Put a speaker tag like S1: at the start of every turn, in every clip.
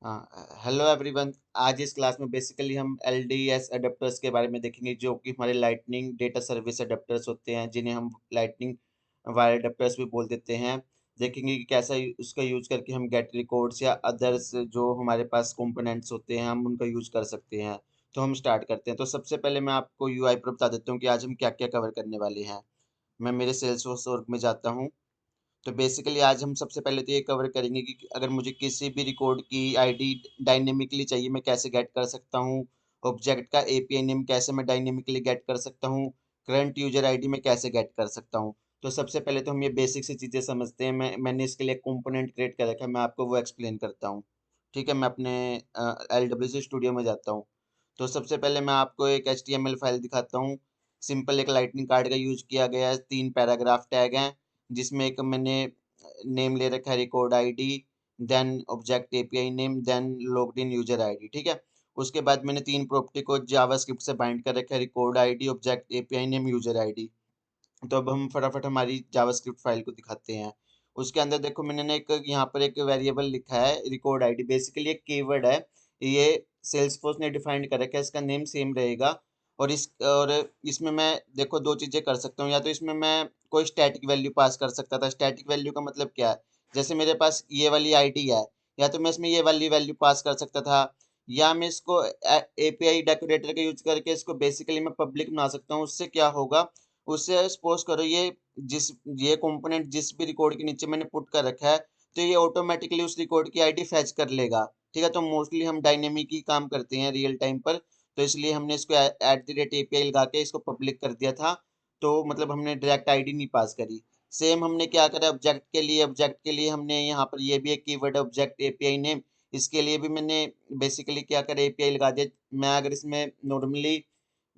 S1: Hello everyone. आज इस class में बेसिकली हम एलडीएस अडेप्टर्स के बारे में देखेंगे, जो कि हमारे लाइटनिंग डेटा सर्विस अडेप्टर्स होते हैं, जिन्हें हम लाइटनिंग वायर अडेप्टर्स भी बोल देते हैं। देखेंगे कि कैसा उसका यूज करके हम गेट रिकॉर्ड्स या अदर्स जो हमारे पास कंपोनेंट्स होते हैं हम उनका यूज कर सकते हैं। तो हम स्टार्ट करते हैं। तो सबसे पहले मैं आपको यूआई पर बता देता हूँ कि आज हम क्या क्या कवर करने वाले हैं। मैं मेरे सेल्सफोर्स वर्क में जाता हूँ। तो बेसिकली आज हम सबसे पहले तो ये कवर करेंगे कि अगर मुझे किसी भी रिकॉर्ड की आईडी डायनेमिकली चाहिए, मैं कैसे गेट कर सकता हूँ। ऑब्जेक्ट का एपीआई नेम कैसे मैं डायनेमिकली गेट कर सकता हूँ। करंट यूजर आईडी में कैसे गेट कर सकता हूँ। तो सबसे पहले तो हम ये बेसिक सी चीज़ें समझते हैं। मैंने इसके लिए कंपोनेंट क्रिएट कर रखा है, मैं आपको वो एक्सप्लेन करता हूँ। ठीक है, मैं अपने LWC स्टूडियो में जाता हूँ। तो सबसे पहले मैं आपको एक HTML फाइल दिखाता हूँ। सिंपल एक लाइटनिंग कार्ड का यूज किया गया है, 3 पैराग्राफ टैग हैं, जिसमें एक मैंने नेम ले रखा है record ID, then object API name, then logged in user ID. ठीक है, उसके बाद मैंने 3 प्रॉपर्टी को जावास्क्रिप्ट से बाइंड कर रखा है, record ID, object API name, user ID. तो अब हम फटाफट हमारी जावास्क्रिप्ट फाइल को दिखाते हैं। उसके अंदर देखो, मैंने ना एक यहाँ पर एक वेरिएबल लिखा है रिकॉर्ड आईडी, बेसिकली एक कीवर्ड है। ये सेल्सफोर्स ने डिफाइंड कर रखा है, इसका नेम सेम रहेगा। और इसमें मैं देखो दो चीजें कर सकता हूँ। या तो इसमें मैं कोई स्टैटिक वैल्यू पास कर सकता था। स्टैटिक वैल्यू का मतलब क्या है, जैसे मेरे पास ये वाली आईडी है, या तो मैं इसमें ये वाली वैल्यू पास कर सकता था, या मैं इसको एपीआई डेकोरेटर का यूज करके इसको बेसिकली मैं पब्लिक बना सकता हूँ। उससे क्या होगा, उससे सपोज करो जिस ये कंपोनेंट जिस भी रिकॉर्ड के नीचे मैंने पुट कर रखा है, तो ये ऑटोमेटिकली उस रिकॉर्ड की आईडी फैच कर लेगा। ठीक है, तो मोस्टली हम डायनेमिक ही काम करते हैं रियल टाइम पर। तो इसलिए हमने इसको एट द रेट एपीआई लगा के इसको पब्लिक कर दिया था। तो मतलब हमने डायरेक्ट आईडी नहीं पास करी। सेम हमने क्या करा ऑब्जेक्ट के लिए हमने यहाँ पर ये भी एक कीवर्ड है, ऑब्जेक्ट एपीआई नेम। इसके लिए भी मैंने बेसिकली क्या करा, एपीआई लगा दिया। मैं अगर इसमें नॉर्मली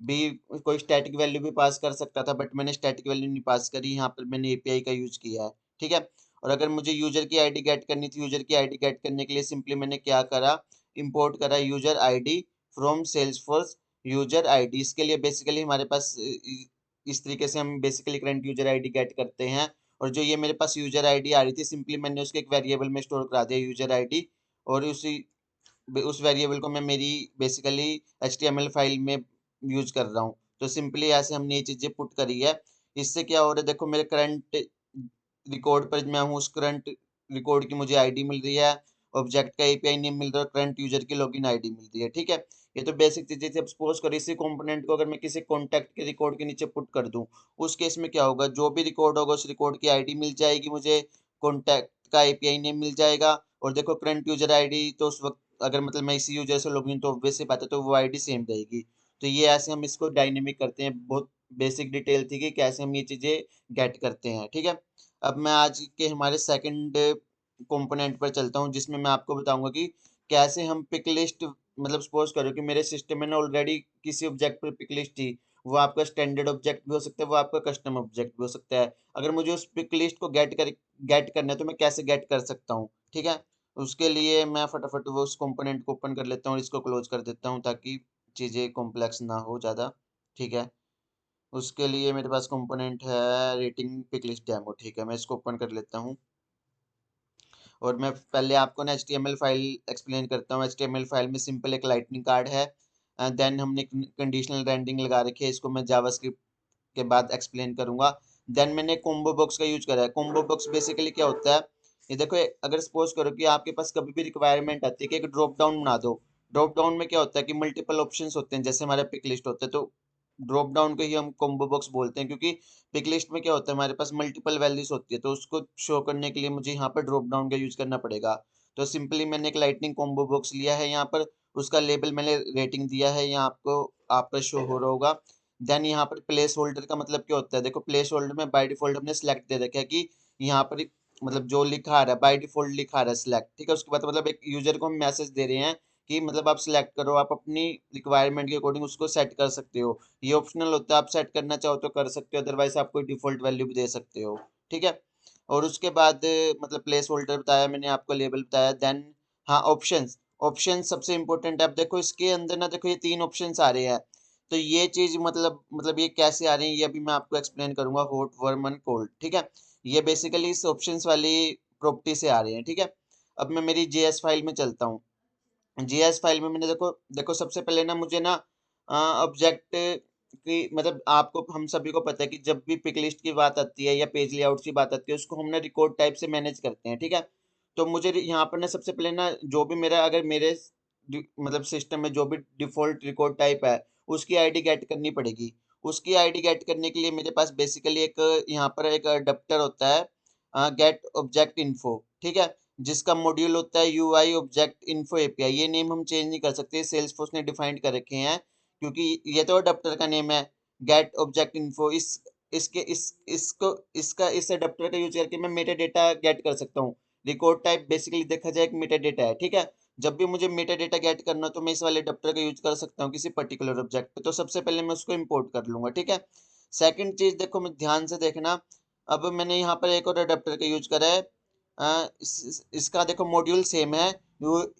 S1: भी कोई स्टैटिक वैल्यू भी पास कर सकता था, बट मैंने स्टैटिक वैल्यू नहीं पास करी, यहाँ पर मैंने एपीआई का यूज किया है। ठीक है, और अगर मुझे यूजर की आईडी गेट करनी थी, यूजर की आईडी गेट करने के लिए सिंपली मैंने क्या करा, इंपोर्ट करा user ID from Salesforce user ID. इसके लिए बेसिकली हमारे पास इस तरीके से हम basically current user ID get करते हैं। और जो ये मेरे पास यूजर आईडी आ रही थी, सिंपली मैंने उसके एक वेरिएबल में स्टोर करा दिया यूजर आईडी। और उस वेरिएबल को मैं मेरी बेसिकली HTML फाइल में यूज कर रहा हूँ। तो सिंपली ऐसे हमने ये चीजें पुट करी है। इससे क्या हो रहा है, देखो मेरे करंट रिकॉर्ड पर मैं हूँ, उस करंट रिकॉर्ड की मुझे आईडी मिल रही है, ऑब्जेक्ट का एपीआई नेम मिल रहा है, करंट यूजर की लॉगिन आईडी मिल रही है। ठीक है, ये तो बेसिक चीजें थी। अब सपोज करो इसी कंपोनेंट को अगर मैं किसी कॉन्टैक्ट के रिकॉर्ड के नीचे पुट कर दूं, उस केस में क्या होगा, जो भी रिकॉर्ड होगा उस रिकॉर्ड की आईडी मिल जाएगी मुझे, कॉन्टैक्ट का एपीआई नेम मिल जाएगा। और देखो करंट यूजर आईडी, तो उस वक्त अगर मतलब मैं इसी यूजर से लॉगिन, तो ऑब्वियस सी बात है, तो वो आईडी सेम रहेगी। तो ये ऐसे हम इसको डायनेमिक करते हैं। बहुत बेसिक डिटेल थी कि कैसे हम ये चीजें गेट करते हैं। ठीक है, अब मैं आज के हमारे सेकंड कंपोनेंट पर चलता हूँ, जिसमें मैं आपको बताऊंगा कि कैसे हम पिक लिस्ट, मतलब सपोज करो कि मेरे सिस्टम में ना ऑलरेडी किसी ऑब्जेक्ट पर पिक लिस्ट थी। वो आपका स्टैंडर्ड ऑब्जेक्ट भी हो सकता है, वो आपका कस्टम ऑब्जेक्ट भी हो सकता है। अगर मुझे उस पिक लिस्ट को गेट करना है, तो मैं कैसे गेट कर सकता हूँ। ठीक है, उसके लिए मैं फटाफट वो उस कंपोनेंट को ओपन कर लेता हूँ और इसको क्लोज कर देता हूँ, ताकि चीज़ें कॉम्प्लेक्स ना हो ज़्यादा। ठीक है, उसके लिए मेरे पास कंपोनेंट है रेटिंग पिक लिस्ट डेमो। ठीक है, मैं इसको ओपन कर लेता हूँ। और मैं पहले आपको ना HTML फाइल एक्सप्लेन करता हूँ। HTML फाइल में सिंपल एक लाइटनिंग कार्ड है, देन हमने कंडीशनल रेंडरिंग लगा रखी है, इसको मैं जावास्क्रिप्ट के बाद एक्सप्लेन करूंगा। देन मैंने कोम्बो बॉक्स का यूज करा है। कोम्बो बॉक्स बेसिकली क्या होता है, ये देखो, अगर सपोज करो कि आपके पास कभी भी रिक्वायरमेंट आती है कि एक ड्रॉप डाउन बना दो। ड्रॉप डाउन में क्या होता है कि मल्टीपल ऑप्शंस होते हैं, जैसे हमारे पिक लिस्ट होते हैं, तो ड्रॉप डाउन को ही हम कोम्बो बॉक्स बोलते हैं। क्योंकि पिक लिस्ट में क्या होता है, हमारे पास मल्टीपल वैल्यूज होती है, तो उसको शो करने के लिए मुझे यहाँ पर ड्रॉप डाउन का यूज करना पड़ेगा। तो सिंपली मैंने एक लाइटनिंग कोम्बो बॉक्स लिया है यहाँ पर, उसका लेबल मैंने रेटिंग दिया है, यहाँ आपको आप पर शो हो रहा होगा। देन यहाँ पर प्लेस होल्डर का मतलब क्या होता है, देखो प्लेस होल्डर में बाय डिफॉल्ट हमने सेलेक्ट दे रखा है कि यहाँ पर मतलब जो लिखा आ रहा है बाय डिफॉल्ट लिखा आ रहा है सेलेक्ट। ठीक है, उसके बाद मतलब एक यूजर को हम मैसेज दे रहे हैं कि मतलब आप सिलेक्ट करो, आप अपनी रिक्वायरमेंट के अकॉर्डिंग उसको सेट कर सकते हो। ये ऑप्शनल होता है, आप सेट करना चाहो तो कर सकते हो, अदरवाइज आप कोई डिफॉल्ट वैल्यू भी दे सकते हो। ठीक है, और उसके बाद मतलब प्लेस होल्डर बताया मैंने आपको, लेबल बताया। देन हाँ, ऑप्शंस। ऑप्शन सबसे इंपॉर्टेंट है। अब देखो इसके अंदर ना, देखो ये 3 ऑप्शंस आ रहे हैं। तो ये चीज मतलब ये कैसे आ रहे हैं, ये अभी मैं आपको एक्सप्लेन करूंगा। Hot, warm and cold. ठीक है, ये बेसिकली इस ऑप्शंस वाली प्रॉपर्टी से आ रहे हैं। ठीक है, अब मैं मेरी जेएस फाइल में चलता हूँ। जीएस फाइल में मैंने देखो देखो सबसे पहले ना मुझे ना ऑब्जेक्ट की मतलब आपको हम सभी को पता है कि जब भी पिक लिस्ट की बात आती है या पेज लेआउट की बात आती है उसको हम ना रिकॉर्ड टाइप से मैनेज करते हैं, ठीक है। तो मुझे यहाँ पर ना सबसे पहले ना जो भी मेरा अगर मेरे मतलब सिस्टम में जो भी डिफॉल्ट रिकॉर्ड टाइप है उसकी आईडी गेट करनी पड़ेगी। उसकी आईडी गेट करने के लिए मेरे पास बेसिकली एक यहाँ पर एक अडेप्टर होता है गेट ऑब्जेक्ट इन्फो, ठीक है, जिसका मॉड्यूल होता है यूआई ऑब्जेक्ट इन्फो एपीआई। ये नेम हम चेंज नहीं कर सकते, सेल्सफोर्स ने डिफाइंड कर रखे हैं क्योंकि ये तो अडेप्टर का नेम है गेट ऑब्जेक्ट इन्फो। इस इसके इसको इसका इस अडेप्टर का यूज करके मैं मेटा डेटा गेट कर सकता हूँ। रिकॉर्ड टाइप बेसिकली देखा जाए एक मेटा डेटा है, ठीक है। जब भी मुझे मेटा डेटा गेट करना हो तो मैं इस वाले अडेप्टर का यूज कर सकता हूँ किसी पर्टिकुलर ऑब्जेक्ट पे। तो सबसे पहले मैं उसको इंपोर्ट कर लूंगा, ठीक है। सेकंड चीज देखो, मैं ध्यान से देखना, अब मैंने यहाँ पर एक और अडेप्टर का यूज करा है। इसका देखो मॉड्यूल सेम है,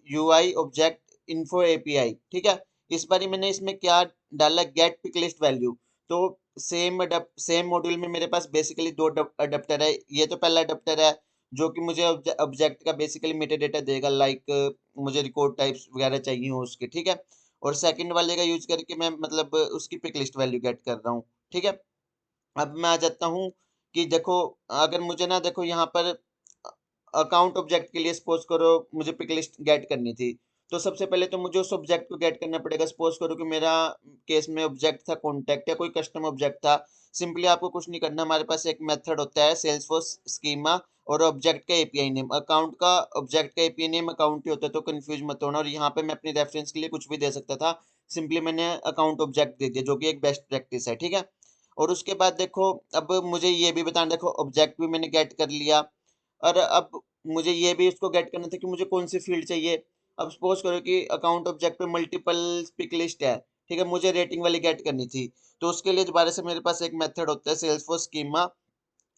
S1: you I object info API, ठीक है। इस बार मैंने इसमें क्या डाला, गेट पिक लिस्ट वैल्यू। तो सेम मॉड्यूल में मेरे पास बेसिकली दो अडेप्टर है। ये तो पहला अडेप्टर है जो कि मुझे ऑब्जेक्ट का बेसिकली मेटा डेटा देगा, लाइक मुझे रिकॉर्ड टाइप्स वगैरह चाहिए हो उसके, ठीक है। और सेकंड वाले का यूज करके मैं मतलब उसकी पिक लिस्ट वैल्यू गेट कर रहा हूँ, ठीक है। अब मैं आ जाता हूँ कि देखो, अगर मुझे ना देखो यहाँ पर अकाउंट ऑब्जेक्ट के लिए सपोज करो मुझे पिक लिस्ट गेट करनी थी, तो सबसे पहले तो मुझे उस ऑब्जेक्ट को गेट करना पड़ेगा। सपोज करो कि मेरा केस में ऑब्जेक्ट था कॉन्टैक्ट या कोई कस्टम ऑब्जेक्ट था। सिंपली आपको कुछ नहीं करना, हमारे पास एक मेथड होता है सेल्सफोर्स स्कीमा और ऑब्जेक्ट का एपीआई नेम। अकाउंट का ऑब्जेक्ट का एपीआई नेम अकाउंट ही होता है, तो कंफ्यूज मत होना। और यहाँ पे मैं अपनी रेफरेंस के लिए कुछ भी दे सकता था, सिंपली मैंने अकाउंट ऑब्जेक्ट दे दिया जो कि एक बेस्ट प्रैक्टिस है, ठीक है। और उसके बाद देखो, अब मुझे ये भी बताना, देखो ऑब्जेक्ट भी मैंने गेट कर लिया और अब मुझे ये भी इसको गेट करना था कि मुझे कौन सी फील्ड चाहिए। अब सपोज करो कि अकाउंट ऑब्जेक्ट पे मल्टीपल पिक लिस्ट है, ठीक है, मुझे रेटिंग वाली गेट करनी थी। तो उसके लिए दोबारा से मेरे पास एक मेथड होता है सेल्सफोर्स स्कीमा।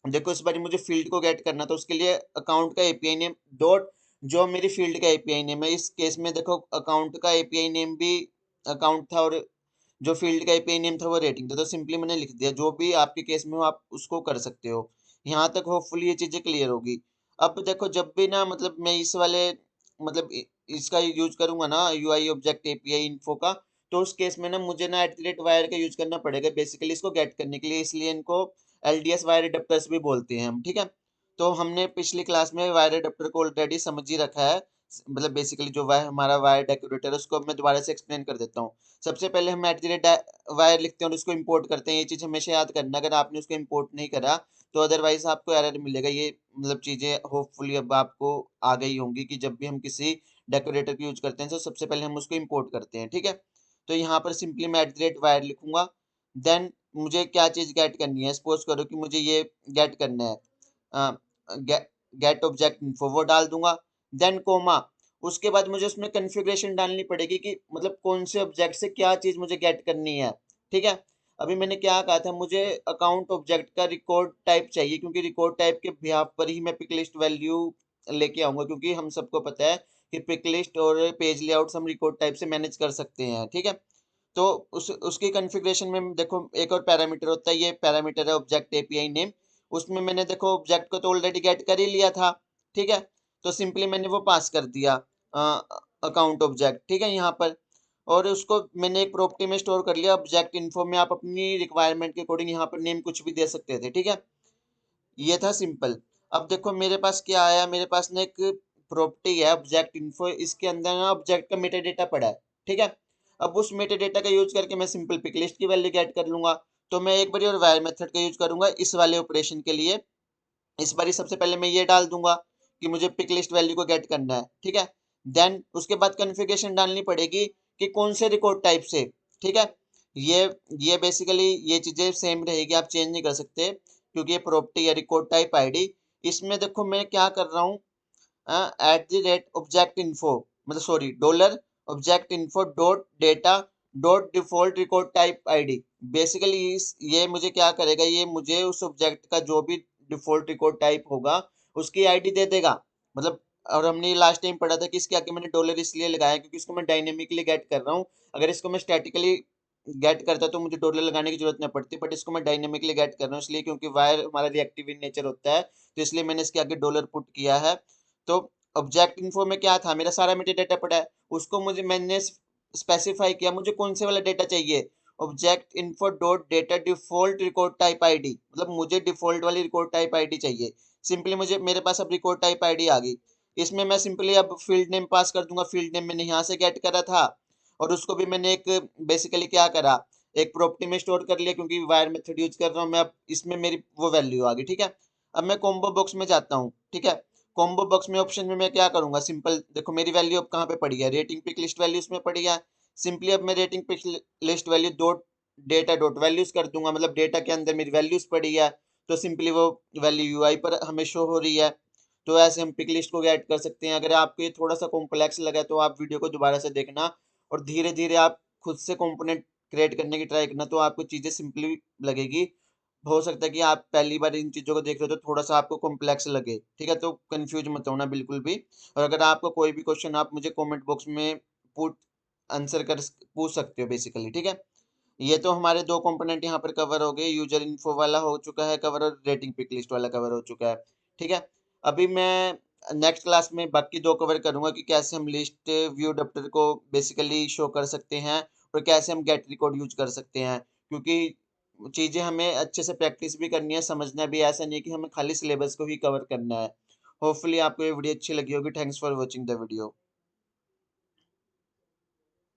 S1: देखो इस बार मुझे फील्ड को गेट करना था, उसके लिए अकाउंट का एपीआई नेम डॉट जो मेरी फील्ड का एपीआई नेम है। इस केस में देखो अकाउंट का एपीआई नेम भी अकाउंट था और जो फील्ड का एपीआई नेम था वो रेटिंग था। तो सिंपली मैंने लिख दिया, जो भी आपके केस में हो आप उसको कर सकते हो। यहाँ तक होपफुली ये चीजें क्लियर होगी। अब देखो जब भी ना मतलब मैं इस वाले मतलब इसका यूज करूंगा ना यूआई ऑब्जेक्ट एपीआई इन्फो का, तो उस केस में ना मुझे ना @वायर का यूज करना पड़ेगा बेसिकली इसको गेट करने के लिए। इसलिए इनको एलडीएस वायर अडेप्टर्स भी बोलते हैं हम, ठीक है। तो हमने पिछली क्लास में वायर अडेप्टर को ऑलरेडी समझ ही रखा है, मतलब बेसिकली जो वायर हमारा वायर डेकोरेटर है उसको मैं दोबारा से एक्सप्लेन कर देता हूँ। सबसे पहले हम वायर लिखते हैं और उसको इंपोर्ट करते हैं। ये चीज़ हमेशा याद करना, अगर आपने उसको इंपोर्ट नहीं करा तो अदरवाइज आपको एरर मिलेगा। ये मतलब चीज़ें होपफुली अब आपको आ गई होंगी कि जब भी हम किसी डेकोरेटर को यूज करते हैं तो सबसे पहले हम उसको इंपोर्ट करते हैं, ठीक है। तो यहाँ पर सिंपली मैं @वायर लिखूंगा। देन मुझे क्या चीज़ गेट करनी है, सपोज करो कि मुझे ये गेट करना है गेट ऑब्जेक्ट इन्फो, वो डाल दूंगा। देन कोमा, उसके बाद मुझे उसमें कन्फिग्रेशन डालनी पड़ेगी कि मतलब कौन से ऑब्जेक्ट से क्या चीज मुझे गेट करनी है, ठीक है। अभी मैंने क्या कहा था, मुझे अकाउंट ऑब्जेक्ट का रिकॉर्ड टाइप चाहिए क्योंकि रिकॉर्ड टाइप के बिहाफ पर ही मैं पिक लिस्ट वैल्यू लेके आऊंगा, क्योंकि हम सबको पता है कि पिक लिस्ट और पेज लेआउट्स हम रिकॉर्ड टाइप से मैनेज कर सकते हैं, ठीक है। तो उसकी कॉन्फ़िगरेशन में देखो एक और पैरामीटर होता है, ये पैरामीटर है ऑब्जेक्ट एपीआई नेम। उसमें मैंने देखो ऑब्जेक्ट को तो ऑलरेडी गेट कर ही लिया था, ठीक है। तो सिंपली मैंने वो पास कर दिया अकाउंट ऑब्जेक्ट, ठीक है, यहाँ पर। और उसको मैंने एक प्रॉपर्टी में स्टोर कर लिया ऑब्जेक्ट इन्फो में। आप अपनी रिक्वायरमेंट के अकॉर्डिंग यहाँ पर नेम कुछ भी दे सकते थे, ठीक है। ये था सिंपल। अब देखो मेरे पास क्या आया, मेरे पास ना एक प्रॉपर्टी है ऑब्जेक्ट इन्फो, इसके अंदर ना ऑब्जेक्ट का मेटा डेटा पड़ा है, ठीक है। अब उस मेटा डेटा का यूज करके मैं सिंपल पिक लिस्ट की वैल्यू गेट कर लूंगा। तो मैं एक बार और वायर मेथड का यूज करूंगा इस वाले ऑपरेशन के लिए। इस बार सबसे पहले मैं ये डाल दूंगा कि मुझे पिक लिस्ट वैल्यू को गेट करना है, ठीक है। देन उसके बाद कॉन्फ़िगरेशन डालनी पड़ेगी कि कौन से रिकॉर्ड टाइप से, ठीक है। ये ये बेसिकली ये चीजें सेम रहेगी, आप चेंज नहीं कर सकते क्योंकि ये प्रॉपर्टी है रिकॉर्ड टाइप आईडी। इसमें देखो मैं क्या कर रहा हूँ, ऑब्जेक्ट इन्फो मतलब sorry dollar object info dot data dot default record type ID. Basically ये मुझे क्या करेगा, ये मुझे उस ऑब्जेक्ट का जो भी डिफॉल्ट रिकॉर्ड टाइप होगा उसकी आईडी दे देगा। मतलब और हमने लास्ट टाइम पढ़ा था कि इसके आगे मैंने डॉलर इसलिए लगाया क्योंकि इसको मैं डायनेमिकली गेट कर रहा हूँ। अगर इसको मैं स्टैटिकली गेट करता तो मुझे डॉलर लगाने की जरूरत नहीं पड़ती, बट इसको मैं डायनेमिकली गेट कर रहा हूँ इसलिए क्योंकि वायर हमारा रिएक्टिव इन नेचर होता है, तो इसलिए मैंने इसके आगे डॉलर पुट किया है। तो ऑब्जेक्ट इन्फो में क्या था, मेरा सारा मेटा डेटा पड़ा है, उसको मैंने स्पेसिफाई किया मुझे कौन से वाला डेटा चाहिए। Object info dot data default record type ID, मतलब मुझे डिफॉल्ट वाली रिकॉर्ड टाइप आईडी चाहिए। सिंपली मेरे पास अब रिकॉर्ड टाइप आईडी आ गई। इसमें मैं सिंपली अब फील्ड नेम पास कर दूंगा। फील्ड नेम मैंने यहाँ से गेट करा था, और उसको भी मैंने एक बेसिकली क्या करा, एक प्रॉपर्टी में स्टोर कर लिया, क्योंकि वायर मेथड यूज कर रहा हूँ मैं। अब इसमें मेरी वो वैल्यू आ गई, ठीक है। अब मैं कॉम्बो बॉक्स में जाता हूँ, ठीक है। कॉम्बो बॉक्स में ऑप्शन में मैं क्या करूंगा, सिंपल देखो मेरी वैल्यू अब कहाँ पे पड़ी है, रेटिंग पिक लिस्ट वैल्यू उसमें पड़ी है। सिंपली अब मैं rating pick list value dot data dot values कर दूंगा, मतलब डेटा के अंदर मेरी वैल्यूज पड़ी है, तो सिंपली वो वैल्यू यूआई पर हमें शो हो रही है। तो ऐसे हम पिक लिस्ट को ऐड कर सकते हैं। अगर आपको ये थोड़ा सा कॉम्प्लेक्स लगा तो आप वीडियो को दोबारा से देखना, और धीरे धीरे आप खुद से कंपोनेंट क्रिएट करने की ट्राई करना, तो आपको चीज़ें सिंपली लगेगी। हो सकता है कि आप पहली बार इन चीज़ों को देख रहे हो तो थोड़ा सा आपको कॉम्प्लेक्स लगे, ठीक है। तो कंफ्यूज मत होना बिल्कुल भी। और अगर आपको कोई भी क्वेश्चन आप मुझे कमेंट बॉक्स में पुट आंसर कर पूछ सकते हो बेसिकली, ठीक है। ये तो हमारे दो कंपोनेंट यहाँ पर कवर हो गए, यूजर इन्फो वाला हो चुका है कवर, और रेटिंग पिक लिस्ट वाला कवर हो चुका है, ठीक है। अभी मैं नेक्स्ट क्लास में बाकी दो कवर करूंगा कि कैसे हम लिस्ट व्यू अडेप्टर को बेसिकली शो कर सकते हैं, और कैसे हम गेट रिकॉर्ड यूज कर सकते हैं। क्योंकि चीज़ें हमें अच्छे से प्रैक्टिस भी करनी है, समझना भी, ऐसा नहीं है कि हमें खाली सिलेबस को ही कवर करना है। होपफुली आपको ये वीडियो अच्छी लगी होगी। Thanks for watching the video.